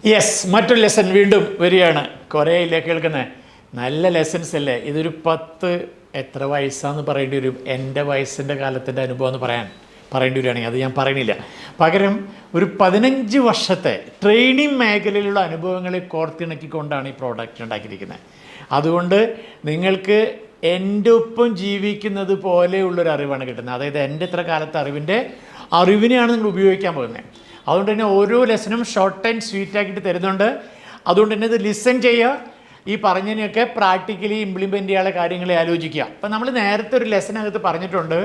Yes, മറ്റൊരു lesson വീണ്ടും വരികയാണ്. കുറേയില്ലേ കേൾക്കുന്നത്, നല്ല ലെസൺസ് അല്ലേ. ഇതൊരു 10 എത്ര വയസ്സാന്ന് പറയേണ്ടി വരും, എൻ്റെ വയസ്സിൻ്റെ കാലത്തിൻ്റെ അനുഭവം എന്ന് പറയേണ്ടി വരികയാണെങ്കിൽ അത് ഞാൻ പറയണില്ല. പകരം ഒരു 15 വർഷത്തെ ട്രെയിനിങ് മേഖലയിലുള്ള അനുഭവങ്ങളെ കോർത്തിണക്കിക്കൊണ്ടാണ് ഈ പ്രോഡക്റ്റ് ഉണ്ടാക്കിയിരിക്കുന്നത്. അതുകൊണ്ട് നിങ്ങൾക്ക് എൻ്റെ ഒപ്പം ജീവിക്കുന്നത് പോലെയുള്ളൊരു അറിവാണ് കിട്ടുന്നത്. അതായത് എൻ്റെ ഇത്ര കാലത്തെ അറിവിനെയാണ് നിങ്ങൾ ഉപയോഗിക്കാൻ പോകുന്നത്. അതുകൊണ്ട് തന്നെ ഓരോ ലെസനും ഷോർട്ട് ആൻഡ് സ്വീറ്റ് ആക്കിയിട്ട് തരുന്നുണ്ട്. അതുകൊണ്ട് തന്നെ ഇത് ലിസൺ ചെയ്യുക, ഈ പറഞ്ഞതിനെയൊക്കെ പ്രാക്ടിക്കലി ഇംപ്ലിമെൻ്റ് ചെയ്യാനുള്ള കാര്യങ്ങളെ ആലോചിക്കുക. അപ്പം നമ്മൾ നേരത്തെ ഒരു ലെസനകത്ത് പറഞ്ഞിട്ടുണ്ട്,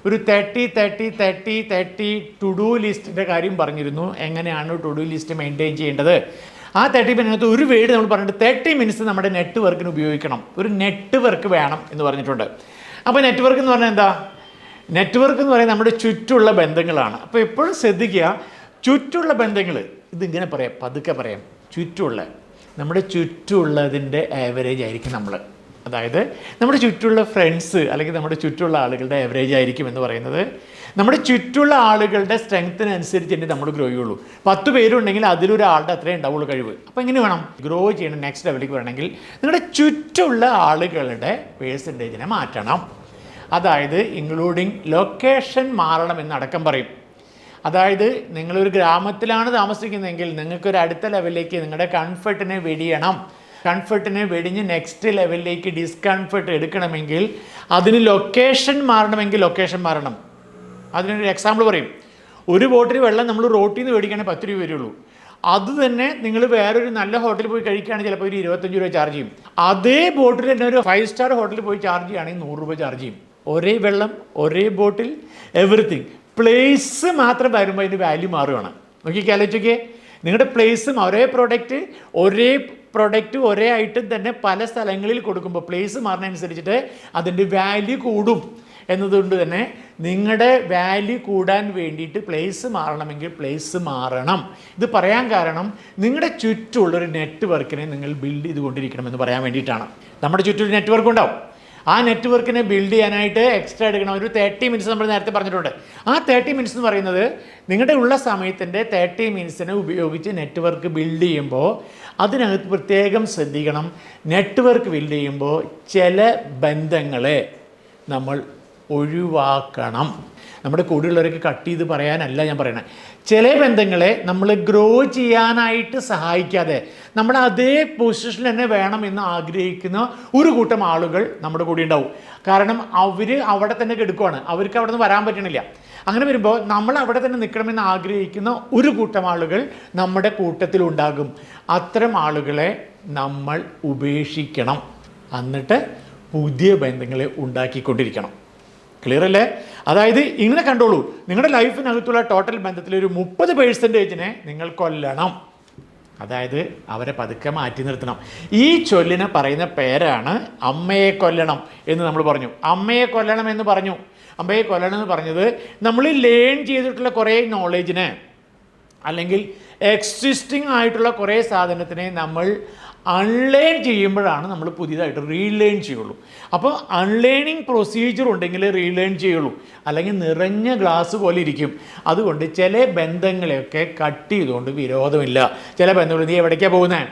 ഒരു 30-30-30-30 ടു ഡു ലിസ്റ്റിൻ്റെ കാര്യം പറഞ്ഞിരുന്നു. എങ്ങനെയാണ് ടു ഡു ലിസ്റ്റ് മെയിൻറ്റെയിൻ ചെയ്യേണ്ടത്. ആ 30 മിനിറ്റ് ഒരു വേർഡ് നമ്മൾ പറഞ്ഞിട്ട് 30 മിനിറ്റ്സ് നമ്മുടെ നെറ്റ്വർക്കിന് ഉപയോഗിക്കണം. ഒരു നെറ്റ്വർക്ക് വേണം എന്ന് പറഞ്ഞിട്ടുണ്ട്. അപ്പോൾ നെറ്റ്വർക്ക് എന്ന് പറഞ്ഞാൽ എന്താ? നെറ്റ്വർക്ക് എന്ന് പറയുന്നത് നമ്മുടെ ചുറ്റുമുള്ള ബന്ധങ്ങളാണ്. അപ്പോൾ എപ്പോഴും ശ്രദ്ധിക്കുക, ചുറ്റുമുള്ള ബന്ധങ്ങൾ, ഇതിങ്ങനെ പറയാം, പതുക്കെ പറയാം. നമ്മുടെ ചുറ്റുമുള്ളതിൻ്റെ ആവറേജ് ആയിരിക്കും നമ്മൾ. അതായത് നമ്മുടെ ചുറ്റുമുള്ള ഫ്രണ്ട്സ് അല്ലെങ്കിൽ നമ്മുടെ ചുറ്റുമുള്ള ആളുകളുടെ ആവറേജ് ആയിരിക്കും എന്ന് പറയുന്നത്. നമ്മുടെ ചുറ്റുമുള്ള ആളുകളുടെ സ്ട്രെങ്ത്തിനനുസരിച്ച് തന്നെ നമ്മൾ ഗ്രോ ചെയ്യുള്ളൂ. 10 പേരുണ്ടെങ്കിൽ അതിലൊരാളുടെ അത്രേ ഉണ്ടാവുള്ളൂ കഴിവ്. അപ്പോൾ എങ്ങനെ വേണം ഗ്രോ ചെയ്യണം? നെക്സ്റ്റ് ലെവലിലേക്ക് വരണമെങ്കിൽ നിങ്ങളുടെ ചുറ്റുമുള്ള ആളുകളുടെ പേഴ്സൻറ്റേജിനെ മാറ്റണം. അതായത് ഇൻക്ലൂഡിങ് ലൊക്കേഷൻ മാറണം എന്നടക്കം പറയും. അതായത് നിങ്ങളൊരു ഗ്രാമത്തിലാണ് താമസിക്കുന്നതെങ്കിൽ നിങ്ങൾക്കൊരു അടുത്ത ലെവലിലേക്ക് നിങ്ങളുടെ കംഫർട്ടിനെ വെടിയണം. കംഫർട്ടിനെ വെടിഞ്ഞ് നെക്സ്റ്റ് ലെവലിലേക്ക് ഡിസ്കംഫർട്ട് എടുക്കണമെങ്കിൽ അതിന് ലൊക്കേഷൻ മാറണമെങ്കിൽ ലൊക്കേഷൻ മാറണം. അതിനൊരു എക്സാമ്പിൾ പറയും. ഒരു ബോട്ടിൽ വെള്ളം നമ്മൾ റോട്ടിൽ നിന്ന് മേടിക്കുകയാണെങ്കിൽ 10 രൂപ വരുള്ളൂ. അത് തന്നെ നിങ്ങൾ വേറൊരു നല്ല ഹോട്ടലിൽ പോയി കഴിക്കുകയാണെങ്കിൽ ചിലപ്പോൾ ഒരു 25 രൂപ ചാർജ് ചെയ്യും. അതേ ബോട്ടിൽ തന്നെ ഒരു 5 സ്റ്റാർ ഹോട്ടലിൽ പോയി ചാർജ് ചെയ്യുകയാണെങ്കിൽ 100 രൂപ ചാർജ് ചെയ്യും. ഒരേ വെള്ളം, ഒരേ ബോട്ടിൽ, എവറിത്തിങ്. പ്ലേസ് മാത്രം വരുമ്പോൾ അതിൻ്റെ വാല്യൂ മാറുകയാണ്. ആലോചിക്കേ, നിങ്ങളുടെ പ്ലേസും ഒരേ പ്രൊഡക്റ്റ് ഒരേ ഐറ്റം തന്നെ പല സ്ഥലങ്ങളിൽ കൊടുക്കുമ്പോൾ പ്ലേസ് മാറുന്നതനുസരിച്ചിട്ട് അതിൻ്റെ വാല്യൂ കൂടും. എന്നതുകൊണ്ട് തന്നെ നിങ്ങളുടെ വാല്യൂ കൂടാൻ വേണ്ടിയിട്ട് പ്ലേസ് മാറണമെങ്കിൽ പ്ലേസ് മാറണം. ഇത് പറയാൻ കാരണം നിങ്ങളുടെ ചുറ്റുമുള്ളൊരു നെറ്റ്വർക്കിനെ നിങ്ങൾ ബിൽഡ് ചെയ്തുകൊണ്ടിരിക്കണമെന്ന് പറയാൻ വേണ്ടിയിട്ടാണ്. നമ്മുടെ ചുറ്റൊരു നെറ്റ്വർക്ക് ഉണ്ടാവും. ആ നെറ്റ്വർക്കിനെ ബിൽഡ് ചെയ്യാനായിട്ട് എക്സ്ട്രാ എടുക്കണം. ഒരു 30 മിനിറ്റ്സ് നമ്മൾ നേരത്തെ പറഞ്ഞിട്ടുണ്ട്. ആ 30 മിനിറ്റ്സ് എന്ന് പറയുന്നത് നിങ്ങളുടെ ഉള്ള സമയത്തിൻ്റെ 30 മിനിറ്റ്സിനെ ഉപയോഗിച്ച് നെറ്റ്വർക്ക് ബിൽഡ് ചെയ്യുമ്പോൾ അതിനകത്ത് പ്രത്യേകം ശ്രദ്ധിക്കണം. നെറ്റ്വർക്ക് ബിൽഡ് ചെയ്യുമ്പോൾ ചില ബന്ധങ്ങളെ നമ്മൾ ഒഴിവാക്കണം. നമ്മുടെ കൂടെയുള്ളവരൊക്കെ കട്ട് ചെയ്ത് പറയാനല്ല ഞാൻ പറയണത്. ചില ബന്ധങ്ങളെ നമ്മൾ ഗ്രോ ചെയ്യാനായിട്ട് സഹായിക്കാതെ നമ്മൾ അതേ പൊസിഷനിൽ തന്നെ വേണം എന്ന് ആഗ്രഹിക്കുന്ന ഒരു കൂട്ടം ആളുകൾ നമ്മുടെ കൂടെ ഉണ്ടാവും. കാരണം അവർ അവിടെ തന്നെ കിടക്കുവാണ്, അവർക്ക് അവിടെ നിന്ന് വരാൻ പറ്റണില്ല. അങ്ങനെ വരുമ്പോൾ നമ്മൾ അവിടെ തന്നെ നിൽക്കണമെന്ന് ആഗ്രഹിക്കുന്ന ഒരു കൂട്ടം ആളുകൾ നമ്മുടെ കൂട്ടത്തിലുണ്ടാകും. അത്തരം ആളുകളെ നമ്മൾ ഉപേക്ഷിക്കണം. എന്നിട്ട് പുതിയ ബന്ധങ്ങളെ ഉണ്ടാക്കിക്കൊണ്ടിരിക്കണം. ക്ലിയർ അല്ലേ? അതായത് ഇങ്ങനെ കണ്ടോളൂ, നിങ്ങളുടെ ലൈഫിനകത്തുള്ള ടോട്ടൽ ബന്ധത്തിൽ ഒരു 30% നിങ്ങൾ കൊല്ലണം. അതായത് അവരെ പതുക്കെ മാറ്റി നിർത്തണം. ഈ ചൊല്ലിനെ പറയുന്ന പേരാണ് അമ്മയെ കൊല്ലണം എന്ന് നമ്മൾ പറഞ്ഞു. അമ്മയെ കൊല്ലണം എന്ന് പറഞ്ഞത് നമ്മൾ ലേൺ ചെയ്തിട്ടുള്ള കുറേ നോളേജിനെ അല്ലെങ്കിൽ എക്സിസ്റ്റിംഗ് ആയിട്ടുള്ള കുറേ സാധനത്തിനെ നമ്മൾ അൺലേൺ ചെയ്യുമ്പോഴാണ് നമ്മൾ പുതിയതായിട്ട് റീലേൺ ചെയ്യുള്ളൂ. അപ്പോൾ അൺലേണിങ് പ്രൊസീജിയർ ഉണ്ടെങ്കിൽ റീലേൺ ചെയ്യുള്ളൂ, അല്ലെങ്കിൽ നിറഞ്ഞ ഗ്ലാസ് പോലെ ഇരിക്കും. അതുകൊണ്ട് ചില ബന്ധങ്ങളെയൊക്കെ കട്ട് ചെയ്തുകൊണ്ട് വിരോധമില്ല. ചില ബന്ധങ്ങൾ, നീ എവിടേക്കാണ് പോകുന്നത്,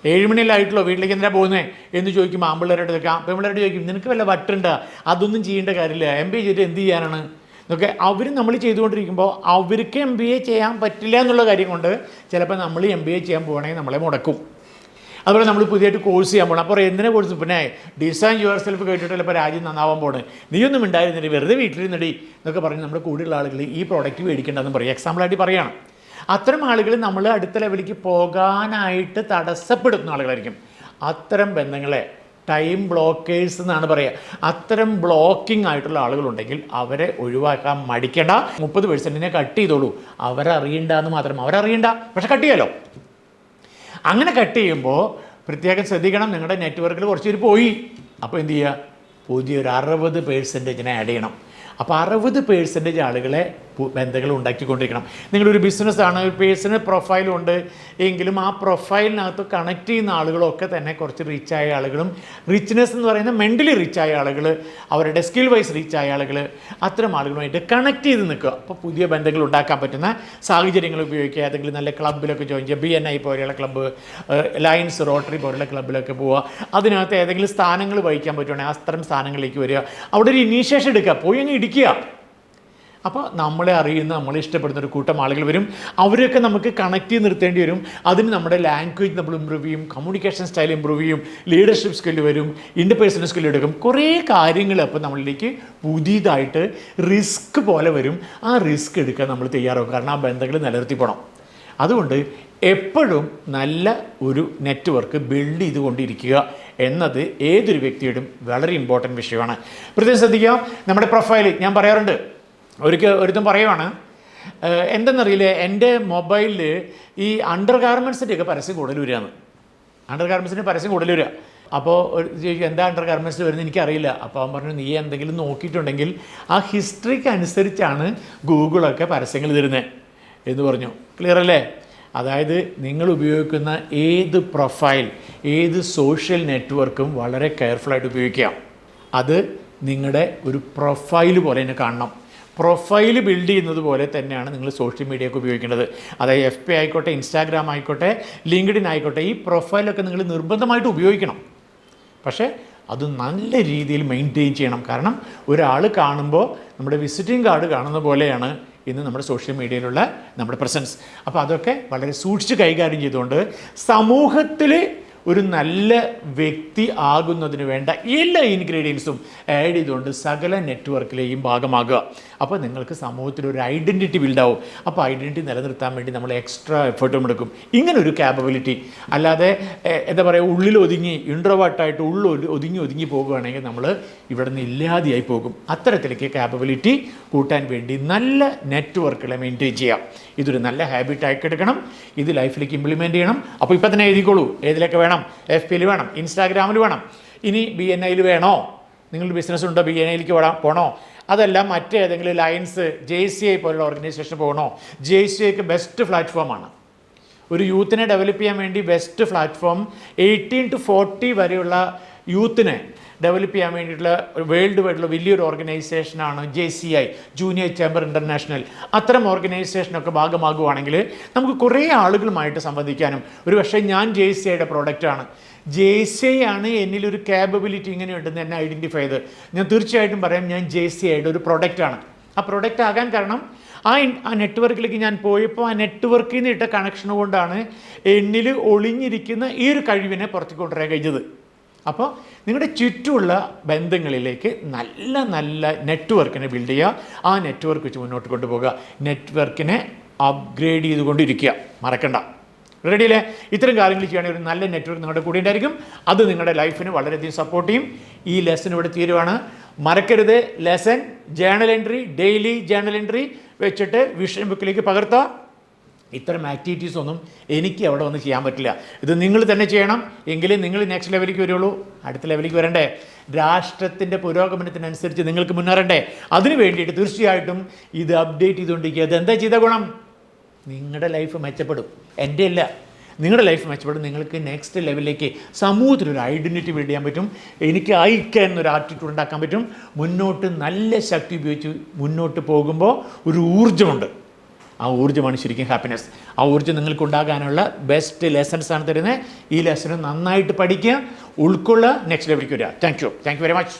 7 മണിയിലായിട്ടുള്ളൂ, വീട്ടിലേക്ക് എന്തിനാണ് പോകുന്നത് എന്ന് ചോദിക്കും. ആമ്പിള്ളേരുടെ എടുക്കാം. പെമ്പിള്ളേരോട് ചോദിക്കും, നിനക്ക് വല്ല വട്ടുണ്ടോ? അതൊന്നും ചെയ്യേണ്ട കാര്യമില്ല, MBA ചെയ്തിട്ട് എന്ത് ചെയ്യാനാണ് എന്നൊക്കെ അവർ നമ്മൾ ചെയ്തുകൊണ്ടിരിക്കുമ്പോൾ അവർക്ക് MBA ചെയ്യാൻ പറ്റില്ല എന്നുള്ള കാര്യം കൊണ്ട് ചിലപ്പോൾ നമ്മൾ MBA ചെയ്യാൻ പോകണമെങ്കിൽ നമ്മളെ മുടക്കും. അതുപോലെ നമ്മൾ പുതിയതായിട്ട് കോഴ്സ് ചെയ്യാൻ പോകണം. അപ്പോൾ എന്തിനാ കോഴ്സ്? പിന്നെ ഡിസൈൻ യുവർ സെൽഫ് കേട്ടിട്ടല്ല ഇപ്പോൾ രാജ്യം നന്നാവാൻ പോകണേ, നീയൊന്നും ഉണ്ടായിരുന്നില്ല, വെറുതെ വീട്ടിലിരുന്നടി എന്നൊക്കെ പറഞ്ഞ് നമ്മുടെ കൂടെയുള്ള ആളുകൾ ഈ പ്രോഡക്റ്റ് മേടിക്കേണ്ടതെന്ന് പറയും. എക്സാമ്പിളായിട്ട് പറയുകയാണ്. അത്തരം ആളുകൾ നമ്മൾ അടുത്ത ലെവലിലേക്ക് പോകാനായിട്ട് തടസ്സപ്പെടുത്തുന്ന ആളുകളായിരിക്കും. അത്തരം ബന്ധങ്ങളെ ടൈം ബ്ലോക്കേഴ്സ് എന്നാണ് പറയുക. അത്തരം ബ്ലോക്കിംഗ് ആയിട്ടുള്ള ആളുകളുണ്ടെങ്കിൽ അവരെ ഒഴിവാക്കാൻ മടിക്കേണ്ട. 30% കട്ട് ചെയ്തോളൂ. അവരറിയണ്ടെന്ന് മാത്രം. അവരറിയണ്ട, പക്ഷെ കട്ട് ചെയ്യാലോ. അങ്ങനെ കട്ട് ചെയ്യുമ്പോൾ പ്രത്യേകം ശ്രദ്ധിക്കണം. നിങ്ങളുടെ നെറ്റ്വർക്കിൽ കുറച്ച് പേര് പോയി. അപ്പോൾ എന്ത് ചെയ്യുക? പുതിയൊരു 60% ആഡ് ചെയ്യണം. അപ്പോൾ 60% ആളുകളെ ബന്ധങ്ങൾ ഉണ്ടാക്കിക്കൊണ്ടിരിക്കണം. നിങ്ങളൊരു ബിസിനസ്സാണ്, ഒരു പേഴ്സണൽ പ്രൊഫൈലുണ്ട് എങ്കിലും ആ പ്രൊഫൈലിനകത്ത് കണക്ട് ചെയ്യുന്ന ആളുകളൊക്കെ തന്നെ കുറച്ച് റിച്ചായ ആളുകളും, റിച്ച്നെസ് എന്ന് പറയുന്ന മെൻ്റലി റിച്ചായ ആളുകൾ, അവരുടെ സ്കിൽ വൈസ് റിച്ചായ ആളുകൾ, അത്തരം ആളുകളുമായിട്ട് കണക്ട് ചെയ്ത് നിൽക്കുക. അപ്പോൾ പുതിയ ബന്ധങ്ങൾ ഉണ്ടാക്കാൻ പറ്റുന്ന സാഹചര്യങ്ങൾ ഉപയോഗിക്കുക. ഏതെങ്കിലും നല്ല ക്ലബ്ബിലൊക്കെ ജോയിൻ ചെയ്യുക, BNI പോലെയുള്ള ക്ലബ്ബ്, ലയൻസ്, റോട്ടറി പോലുള്ള ക്ലബ്ബിലൊക്കെ പോവുക. അതിനകത്ത് ഏതെങ്കിലും സ്ഥാനങ്ങൾ വഹിക്കാൻ പറ്റുവാണെങ്കിൽ അത്തരം സ്ഥാനങ്ങളിലേക്ക് വരിക. അവിടെ ഒരു ഇനീഷ്യേഷൻ എടുക്കുക, പോയി അങ്ങ് ഇടിക്കുക. അപ്പോൾ നമ്മളെ അറിയുന്ന, നമ്മളെ ഇഷ്ടപ്പെടുന്ന ഒരു കൂട്ടം ആളുകൾ വരും. അവരൊക്കെ നമുക്ക് കണക്ട് ചെയ്ത് നിർത്തേണ്ടി വരും. അതിന് നമ്മുടെ ലാംഗ്വേജ് നമ്മൾ ഇമ്പ്രൂവ് ചെയ്യും, കമ്മ്യൂണിക്കേഷൻ സ്റ്റൈൽ ഇമ്പ്രൂവ് ചെയ്യും, ലീഡർഷിപ്പ് സ്കില്ല് വരും, ഇൻ്റർപേഴ്സണൽ സ്കില്ല് എടുക്കും. കുറേ കാര്യങ്ങൾ അപ്പോൾ നമ്മളിലേക്ക് പുതിയതായിട്ട് റിസ്ക് പോലെ വരും. ആ റിസ്ക് എടുക്കാൻ നമ്മൾ തയ്യാറാവും. കാരണം ആ ബന്ധങ്ങൾ നിലനിർത്തി പോകണം. അതുകൊണ്ട് എപ്പോഴും നല്ല ഒരു നെറ്റ്വർക്ക് ബിൽഡ് ചെയ്തുകൊണ്ടിരിക്കുക എന്നത് ഏതൊരു വ്യക്തിയോടും വളരെ ഇമ്പോർട്ടൻറ്റ് വിഷയമാണ്. പ്രത്യേകം ശ്രദ്ധിക്കുക. നമ്മുടെ പ്രൊഫൈൽ ഞാൻ പറയാറുണ്ട്, ഒരുത്തും പറയുവാണ്, എന്തെന്നറിയില്ല, എൻ്റെ മൊബൈലിൽ ഈ അണ്ടർ ഗാർമെൻറ്റ്സിൻ്റെയൊക്കെ പരസ്യം കൂടുതൽ വരികയാണ്. അണ്ടർ ഗാർമെൻറ്റ്സിൻ്റെ പരസ്യം കൂടുതൽ വരിക. അപ്പോൾ ചോദിക്കും എന്താ അണ്ടർ ഗാർമെൻറ്റ്സിൽ വരുന്നത്, എനിക്കറിയില്ല. അപ്പോൾ അവൻ പറഞ്ഞു, നീ എന്തെങ്കിലും നോക്കിയിട്ടുണ്ടെങ്കിൽ ആ ഹിസ്റ്ററിക്ക് അനുസരിച്ചാണ് ഗൂഗിളൊക്കെ പരസ്യങ്ങൾ തരുന്നത് എന്ന് പറഞ്ഞു. ക്ലിയർ അല്ലേ? അതായത് നിങ്ങൾ ഉപയോഗിക്കുന്ന ഏത് പ്രൊഫൈൽ, ഏത് സോഷ്യൽ നെറ്റ്വർക്കും വളരെ കെയർഫുള്ളായിട്ട് ഉപയോഗിക്കുക. അത് നിങ്ങളുടെ ഒരു പ്രൊഫൈൽ പോലെ തന്നെ കാണണം. പ്രൊഫൈൽ ബിൽഡ് ചെയ്യുന്നത് പോലെ തന്നെയാണ് നിങ്ങൾ സോഷ്യൽ മീഡിയ ഒക്കെ ഉപയോഗിക്കേണ്ടത്. അതായത് FB ആയിക്കോട്ടെ, ഇൻസ്റ്റാഗ്രാം ആയിക്കോട്ടെ, ലിങ്ക്ഡിൻ ആയിക്കോട്ടെ, ഈ പ്രൊഫൈലൊക്കെ നിങ്ങൾ നിർബന്ധമായിട്ട് ഉപയോഗിക്കണം. പക്ഷേ അത് നല്ല രീതിയിൽ മെയിൻറ്റെയിൻ ചെയ്യണം. കാരണം ഒരാൾ കാണുമ്പോൾ നമ്മുടെ വിസിറ്റിംഗ് കാർഡ് കാണുന്ന പോലെയാണ് ഇന്ന് നമ്മുടെ സോഷ്യൽ മീഡിയയിലുള്ള നമ്മുടെ പ്രസൻസ്. അപ്പോൾ അതൊക്കെ വളരെ സൂക്ഷിച്ച് കൈകാര്യം ചെയ്തുകൊണ്ട് സമൂഹത്തിൽ ഒരു നല്ല വ്യക്തി ആകുന്നതിന് വേണ്ട എല്ലാ ഇൻഗ്രീഡിയൻസും ആഡ് ചെയ്തുകൊണ്ട് സകല നെറ്റ്വർക്കിലെയും ഭാഗമാകുക. അപ്പോൾ നിങ്ങൾക്ക് സമൂഹത്തിലൊരു ഐഡൻറ്റിറ്റി ബിൽഡാവും. അപ്പോൾ ഐഡൻറ്റിറ്റി നിലനിർത്താൻ വേണ്ടി നമ്മൾ എക്സ്ട്രാ എഫേർട്ടും എടുക്കും. ഇങ്ങനൊരു ക്യാപ്പബിലിറ്റി, അല്ലാതെ എന്താ പറയുക, ഉള്ളിലൊതുങ്ങി ഇൻട്രോവേർട്ടായിട്ട് ഒതുങ്ങി പോകുകയാണെങ്കിൽ നമ്മൾ ഇവിടെ നിന്ന് ഇല്ലാതെയായി പോകും. അത്തരത്തിലേക്ക് ക്യാപ്പബിലിറ്റി കൂട്ടാൻ വേണ്ടി നല്ല നെറ്റ്വർക്കുകളെ മെയിൻറ്റെയിൻ ചെയ്യാം. ഇതൊരു നല്ല ഹാബിറ്റായിട്ട് എടുക്കണം. ഇത് ലൈഫിലേക്ക് ഇംപ്ലിമെൻറ്റ് ചെയ്യണം. അപ്പോൾ ഇപ്പം തന്നെ എഴുതിക്കോളൂ, ഏതിലൊക്കെ വേണം. FBയിൽ വേണം, ഇൻസ്റ്റാഗ്രാമിൽ വേണം, ഇനി BNIയിൽ വേണോ, നിങ്ങളുടെ ബിസിനസ് ഉണ്ടോ, BNIയിലേക്ക് പോകണോ, അതല്ല മറ്റേതെങ്കിലും ലയൻസ്, JCI പോലുള്ള ഓർഗനൈസേഷൻ പോകണോ. JCIക്ക് ബെസ്റ്റ് പ്ലാറ്റ്ഫോമാണ്. ഒരു യൂത്തിനെ ഡെവലപ്പ് ചെയ്യാൻ വേണ്ടി ബെസ്റ്റ് പ്ലാറ്റ്ഫോം. 18 to 40 വരെയുള്ള യൂത്തിനെ ഡെവലപ്പ് ചെയ്യാൻ വേണ്ടിയിട്ടുള്ള വേൾഡ് വൈഡുള്ള വലിയൊരു ഓർഗനൈസേഷനാണ് JCI, ജൂനിയർ ചേംബർ ഇൻ്റർനാഷണൽ. അത്തരം ഓർഗനൈസേഷനൊക്കെ ഭാഗമാകുവാണെങ്കിൽ നമുക്ക് കുറേ ആളുകളുമായിട്ട് സംവദിക്കാനും, ഒരു പക്ഷേ ഞാൻ JCIയുടെ പ്രോഡക്റ്റാണ്, JCI ആണ് എന്നിലൊരു ക്യാപ്പബിലിറ്റി ഇങ്ങനെയുണ്ടെന്ന് എന്നെ ഐഡൻറ്റിഫൈ ചെയ്ത് ഞാൻ തീർച്ചയായിട്ടും പറയാം ഞാൻ JCIയുടെ ഒരു പ്രൊഡക്റ്റാണ്. ആ പ്രൊഡക്റ്റ് ആകാൻ കാരണം ആ നെറ്റ്വർക്കിലേക്ക് ഞാൻ പോയപ്പോൾ ആ നെറ്റ്വർക്കിൽ നിന്ന് ഇട്ട കണക്ഷൻ കൊണ്ടാണ് എന്നിൽ ഒളിഞ്ഞിരിക്കുന്ന ഈ ഒരു കഴിവിനെ പുറത്തേക്ക് കൊണ്ടുവരാൻ കഴിഞ്ഞത്. അപ്പോൾ നിങ്ങളുടെ ചുറ്റുമുള്ള ബന്ധങ്ങളിലേക്ക് നല്ല നല്ല നെറ്റ്വർക്കിനെ ബിൽഡ് ചെയ്യുക. ആ നെറ്റ്വർക്ക് വെച്ച് മുന്നോട്ട് കൊണ്ടുപോകുക. നെറ്റ്വർക്കിനെ അപ്ഗ്രേഡ് ചെയ്തുകൊണ്ടിരിക്കുക, മറക്കണ്ട. റെഡിയല്ലേ? ഇത്തരം കാര്യങ്ങൾ ചെയ്യുകയാണെങ്കിൽ ഒരു നല്ല നെറ്റ്വർക്ക് നിങ്ങളുടെ കൂടെ ഉണ്ടായിരിക്കും. അത് നിങ്ങളുടെ ലൈഫിന് വളരെയധികം സപ്പോർട്ട് ചെയ്യും. ഈ ലെസൺ ഇവിടെ തീരുവാണ്. മറക്കരുത്, lesson journal entry, daily journal entry വെച്ചിട്ട് വിഷൻ ബുക്കിലേക്ക് പകർത്തുക. ഇത്തരം ആക്ടിവിറ്റീസ് ഒന്നും എനിക്ക് അവിടെ വന്ന് ചെയ്യാൻ പറ്റില്ല. ഇത് നിങ്ങൾ തന്നെ ചെയ്യണം. എങ്കിലേ നിങ്ങൾ നെക്സ്റ്റ് ലെവലിലേക്ക് വരുള്ളൂ. അടുത്ത ലെവലിലേക്ക് വരണ്ടേ? രാഷ്ട്രത്തിൻ്റെ പുരോഗമനത്തിനനുസരിച്ച് നിങ്ങൾക്ക് മുന്നേറണ്ടേ? അതിന് വേണ്ടിയിട്ട് തീർച്ചയായിട്ടും ഇത് അപ്ഡേറ്റ് ചെയ്തുകൊണ്ടിരിക്കുക. അതെന്താ ചെയ്ത ഗുണം? നിങ്ങളുടെ ലൈഫ് മെച്ചപ്പെടും. എൻ്റെ അല്ല, നിങ്ങളുടെ ലൈഫ് മെച്ചപ്പെടും. നിങ്ങൾക്ക് നെക്സ്റ്റ് ലെവലിലേക്ക് സമൂഹത്തിലൊരു ഐഡൻറ്റിറ്റി ബിൽഡ് ചെയ്യാൻ പറ്റും. എനിക്ക് അയക്കാൻ എന്നൊരു ആറ്റിറ്റ്യൂഡ് ഉണ്ടാക്കാൻ പറ്റും. മുന്നോട്ട് നല്ല ശക്തി ഉപയോഗിച്ച് മുന്നോട്ട് പോകുമ്പോൾ ഒരു ഊർജ്ജമുണ്ട്. ആ ഊർജ്ജമാണ് ശരിക്കും ഹാപ്പിനെസ്. ആ ഊർജ്ജം നിങ്ങൾക്ക് ഉണ്ടാകാനുള്ള ബെസ്റ്റ് ലെസൺസാണ് തരുന്നത്. ഈ ലെസൺ നന്നായിട്ട് പഠിക്കുക, ഉൾക്കൊള്ളുക, നെക്സ്റ്റ് ലെവലിലേക്ക് വരിക. Thank you very much.